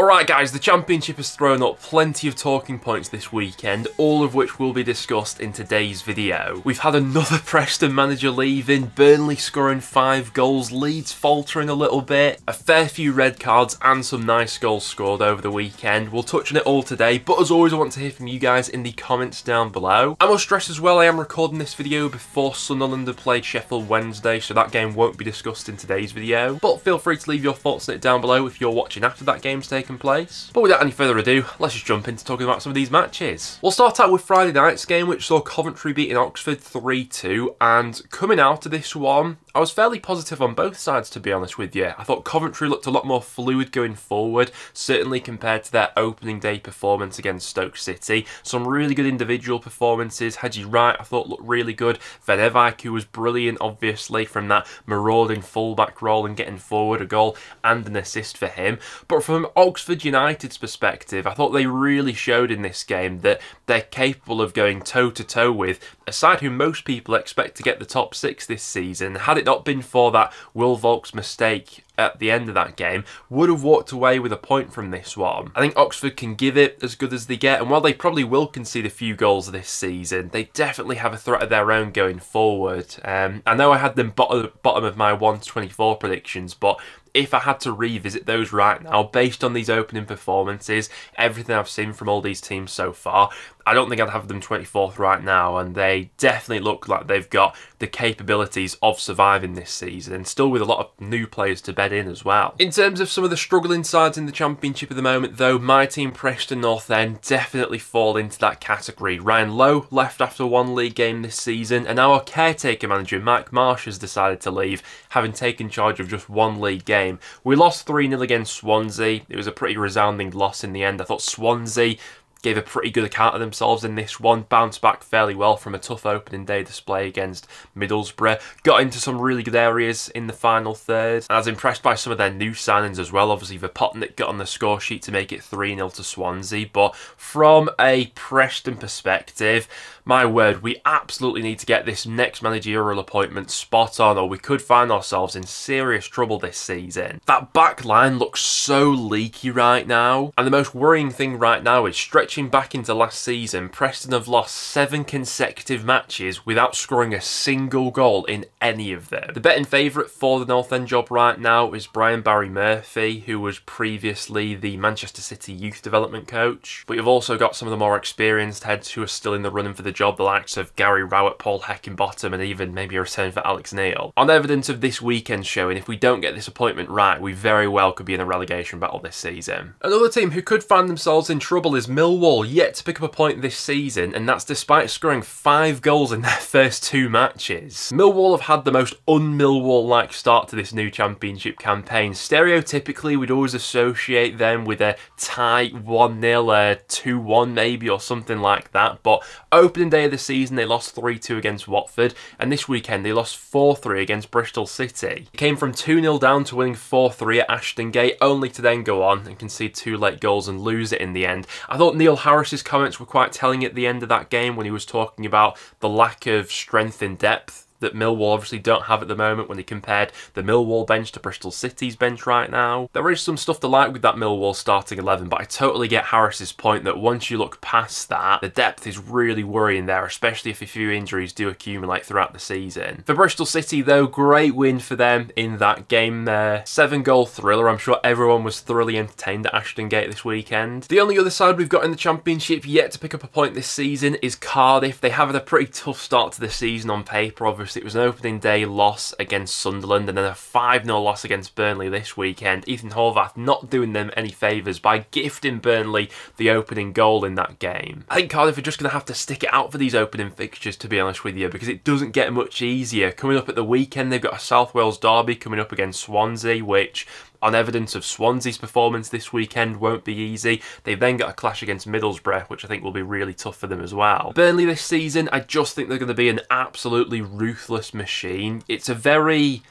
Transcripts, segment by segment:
Alright guys, the Championship has thrown up plenty of talking points this weekend, all of which will be discussed in today's video. We've had another Preston manager leaving, Burnley scoring 5 goals, Leeds faltering a little bit, a fair few red cards and some nice goals scored over the weekend. We'll touch on it all today, but as always I want to hear from you guys in the comments down below. I must stress as well, I am recording this video before Sunderland have played Sheffield Wednesday, so that game won't be discussed in today's video, but feel free to leave your thoughts on it down below if you're watching after that game's taken place. But without any further ado, let's just jump into talking about some of these matches. We'll start out with Friday night's game, which saw Coventry beating Oxford 3-2, and coming out of this one, I was fairly positive on both sides, to be honest with you. I thought Coventry looked a lot more fluid going forward, certainly compared to their opening day performance against Stoke City. Some really good individual performances. Haji Wright, I thought, looked really good. Venevik, who was brilliant, obviously, from that marauding fullback role and getting forward, a goal and an assist for him. But from Oxford United's perspective, I thought they really showed in this game that they're capable of going toe-to-toe with a side who most people expect to get the top 6 this season. Had it not been for that Will Volk's mistake at the end of that game, would have walked away with a point from this one. I think Oxford can give it as good as they get, and while they probably will concede a few goals this season, they definitely have a threat of their own going forward. I know I had them bottom of my 1-24 predictions, but if I had to revisit those right now, based on these opening performances, everything I've seen from all these teams so far, I don't think I'd have them 24th right now, and they definitely look like they've got the capabilities of surviving this season, still with a lot of new players to bed in as well. In terms of some of the struggling sides in the Championship at the moment though, my team Preston North End definitely fall into that category. Ryan Lowe left after one league game this season, and our caretaker manager Mike Marsh has decided to leave, having taken charge of just one league game. We lost 3-0 against Swansea. It was a pretty resounding loss in the end. I thought Swansea gave a pretty good account of themselves in this one, bounced back fairly well from a tough opening day display against Middlesbrough, got into some really good areas in the final third, and I was impressed by some of their new signings as well. Obviously Verpotnik got on the score sheet to make it 3-0 to Swansea, but from a Preston perspective, my word, we absolutely need to get this next managerial appointment spot on, or we could find ourselves in serious trouble this season. That back line looks so leaky right now, and the most worrying thing right now is stretching back into last season, Preston have lost 7 consecutive matches without scoring a single goal in any of them. The betting favourite for the North End job right now is Brian Barry Murphy, who was previously the Manchester City youth development coach, but you've also got some of the more experienced heads who are still in the running for the job, the likes of Gary Rowett, Paul Heckingbottom, and even maybe a return for Alex Neil. On evidence of this weekend's showing, if we don't get this appointment right, we very well could be in a relegation battle this season. Another team who could find themselves in trouble is Millwall, yet to pick up a point this season, and that's despite scoring 5 goals in their first 2 matches. Millwall have had the most un-Millwall-like start to this new Championship campaign. Stereotypically, we'd always associate them with a tight 1-0, a 2-1 maybe, or something like that, but opening day of the season they lost 3-2 against Watford, and this weekend they lost 4-3 against Bristol City. It came from 2-0 down to winning 4-3 at Ashton Gate, only to then go on and concede 2 late goals and lose it in the end. I thought Neil Harris's comments were quite telling at the end of that game when he was talking about the lack of strength in depth that Millwall obviously don't have at the moment when he compared the Millwall bench to Bristol City's bench right now. There is some stuff to like with that Millwall starting 11, but I totally get Harris's point that once you look past that, the depth is really worrying there, especially if a few injuries do accumulate throughout the season. For Bristol City though, great win for them in that game there. 7-goal thriller. I'm sure everyone was thoroughly entertained at Ashton Gate this weekend. The only other side we've got in the Championship yet to pick up a point this season is Cardiff. They have had a pretty tough start to the season on paper, obviously. It was an opening day loss against Sunderland and then a 5-0 loss against Burnley this weekend. Ethan Horvath not doing them any favours by gifting Burnley the opening goal in that game. I think Cardiff are just going to have to stick it out for these opening fixtures, to be honest with you, because it doesn't get much easier. Coming up at the weekend, they've got a South Wales derby coming up against Swansea, which, on evidence of Swansea's performance this weekend, won't be easy. They've then got a clash against Middlesbrough, which I think will be really tough for them as well. Burnley this season, I just think they're going to be an absolutely ruthless machine. It's a very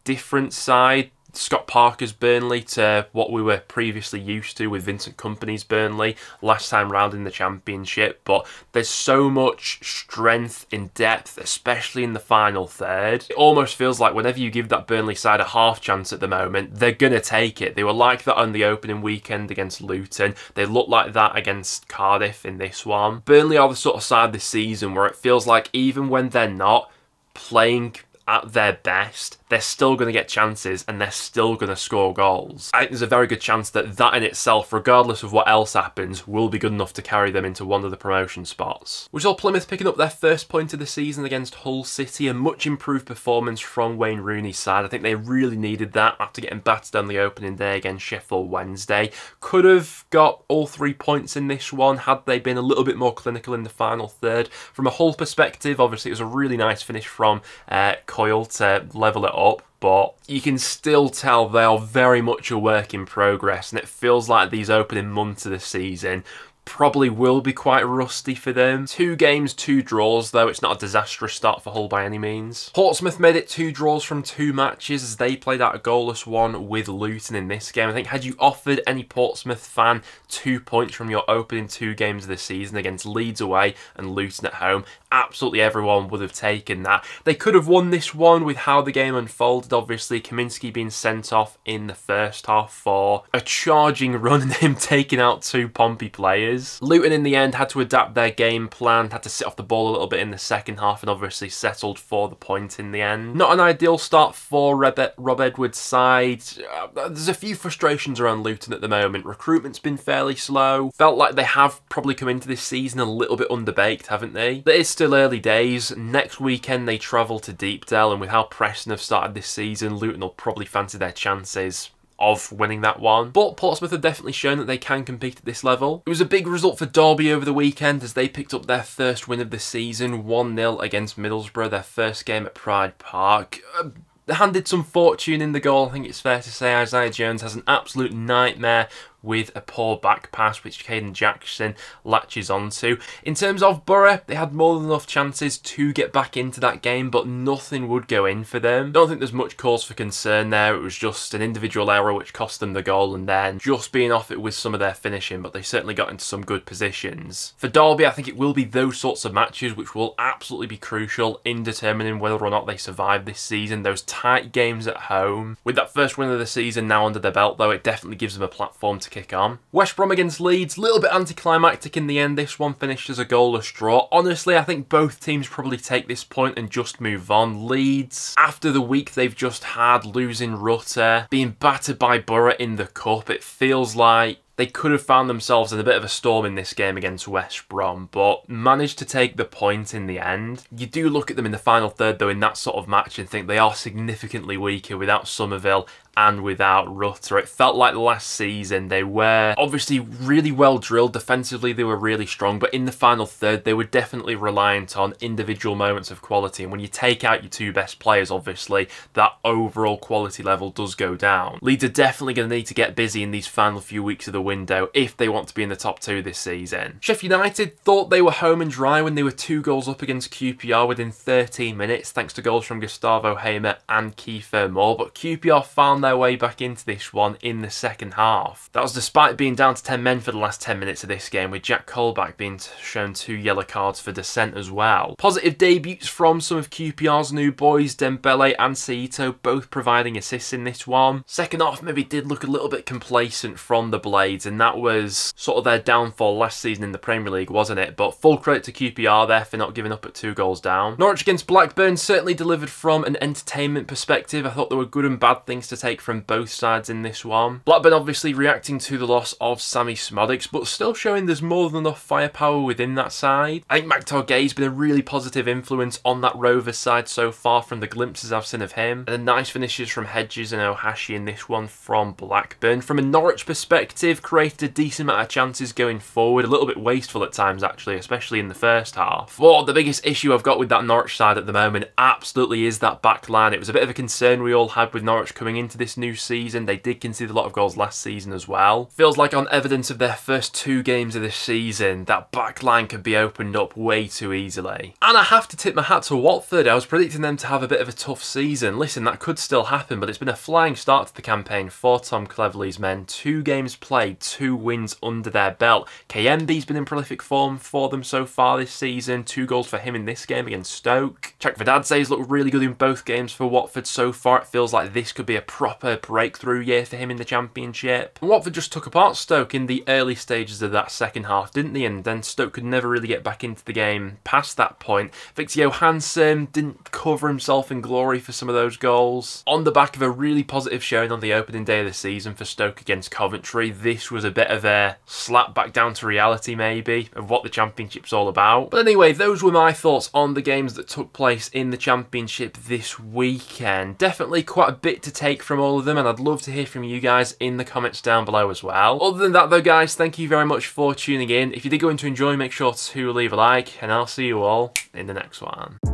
different side Scott Parker's Burnley to what we were previously used to with Vincent Kompany's Burnley last time round in the Championship, but there's so much strength in depth, especially in the final third. It almost feels like whenever you give that Burnley side a half chance at the moment, they're going to take it. They were like that on the opening weekend against Luton. They look like that against Cardiff in this one. Burnley are the sort of side this season where it feels like even when they're not playing at their best, they're still going to get chances and they're still going to score goals. I think there's a very good chance that that in itself, regardless of what else happens, will be good enough to carry them into one of the promotion spots. We saw Plymouth picking up their first point of the season against Hull City, a much improved performance from Wayne Rooney's side. I think they really needed that after getting battered on the opening day against Sheffield Wednesday. Could have got all 3 points in this one had they been a little bit more clinical in the final third. From a Hull perspective, obviously it was a really nice finish from Coyle to level it up, but you can still tell they are very much a work in progress, and it feels like these opening months of the season probably will be quite rusty for them. 2 games, 2 draws, though it's not a disastrous start for Hull by any means. Portsmouth made it 2 draws from 2 matches as they played out a goalless one with Luton in this game. I think had you offered any Portsmouth fan 2 points from your opening 2 games of the season against Leeds away and Luton at home, absolutely everyone would have taken that. They could have won this one with how the game unfolded, obviously Kaminski being sent off in the first half for a charging run and him taking out 2 Pompey players. Luton in the end had to adapt their game plan, had to sit off the ball a little bit in the second half and obviously settled for the point in the end. Not an ideal start for Rob Edwards' side. There's a few frustrations around Luton at the moment. Recruitment's been fairly slow. Felt like they have probably come into this season a little bit underbaked, haven't they? It is still early days. Next weekend they travel to Deepdale, and with how Preston have started this season, Luton will probably fancy their chances of winning that one. But Portsmouth have definitely shown that they can compete at this level. It was a big result for Derby over the weekend as they picked up their first win of the season, 1-0 against Middlesbrough, their first game at Pride Park. Handed some fortune in the goal, I think it's fair to say. Isaiah Jones has an absolute nightmare with a poor back pass, which Caden Jackson latches onto. In terms of Borough, they had more than enough chances to get back into that game, but nothing would go in for them. Don't think there's much cause for concern there. It was just an individual error which cost them the goal, and then just being off it with some of their finishing, but they certainly got into some good positions. For Derby, I think it will be those sorts of matches which will absolutely be crucial in determining whether or not they survive this season. Those tight games at home. With that first win of the season now under their belt, though, it definitely gives them a platform to kick on. West Brom against Leeds, a little bit anticlimactic in the end. This one finished as a goalless draw. Honestly, I think both teams probably take this point and just move on. Leeds, after the week they've just had, losing Rutter, being battered by Borough in the cup, it feels like they could have found themselves in a bit of a storm in this game against West Brom, but managed to take the point in the end. You do look at them in the final third, though, in that sort of match and think they are significantly weaker without Somerville and without Rutter. It felt like last season they were obviously really well drilled. Defensively, they were really strong, but in the final third, they were definitely reliant on individual moments of quality. And when you take out your 2 best players, obviously, that overall quality level does go down. Leeds are definitely going to need to get busy in these final few weeks of the window if they want to be in the top 2 this season. Sheffield United thought they were home and dry when they were 2 goals up against QPR within 13 minutes, thanks to goals from Gustavo Hamer and Kiefer Moore, but QPR found their way back into this one in the second half. That was despite being down to 10 men for the last 10 minutes of this game, with Jack Colback being shown 2 yellow cards for dissent as well. Positive debuts from some of QPR's new boys, Dembele and Saito, both providing assists in this one. Second half maybe did look a little bit complacent from the Blades, and that was sort of their downfall last season in the Premier League, wasn't it? But full credit to QPR there for not giving up at 2 goals down. Norwich against Blackburn certainly delivered from an entertainment perspective. I thought there were good and bad things to take from both sides in this one. Blackburn obviously reacting to the loss of Sammy Smodics, but still showing there's more than enough firepower within that side. I think Maktar Gay's been a really positive influence on that Rovers side so far from the glimpses I've seen of him. And the nice finishes from Hedges and Ohashi in this one from Blackburn. From a Norwich perspective, have created a decent amount of chances going forward, a little bit wasteful at times actually, especially in the first half. But the biggest issue I've got with that Norwich side at the moment absolutely is that back line. It was a bit of a concern we all had with Norwich coming into this new season. They did concede a lot of goals last season as well. Feels like on evidence of their first 2 games of this season, that back line could be opened up way too easily. And I have to tip my hat to Watford. I was predicting them to have a bit of a tough season. Listen, that could still happen, but it's been a flying start to the campaign for Tom Cleverley's men. 2 games played, 2 wins under their belt. KMB's been in prolific form for them so far this season. 2 goals for him in this game against Stoke. Chakvedadze's looked really good in both games for Watford so far. It feels like this could be a proper breakthrough year for him in the Championship. And Watford just took apart Stoke in the early stages of that second half, didn't they? And then Stoke could never really get back into the game past that point. Victor Johansson didn't cover himself in glory for some of those goals. On the back of a really positive showing on the opening day of the season for Stoke against Coventry, this was a bit of a slap back down to reality maybe of what the Championship's all about. But anyway, those were my thoughts on the games that took place in the Championship this weekend. Definitely quite a bit to take from all of them, and I'd love to hear from you guys in the comments down below as well. Other than that though guys, thank you very much for tuning in. If you did go in to enjoy, make sure to leave a like, and I'll see you all in the next one.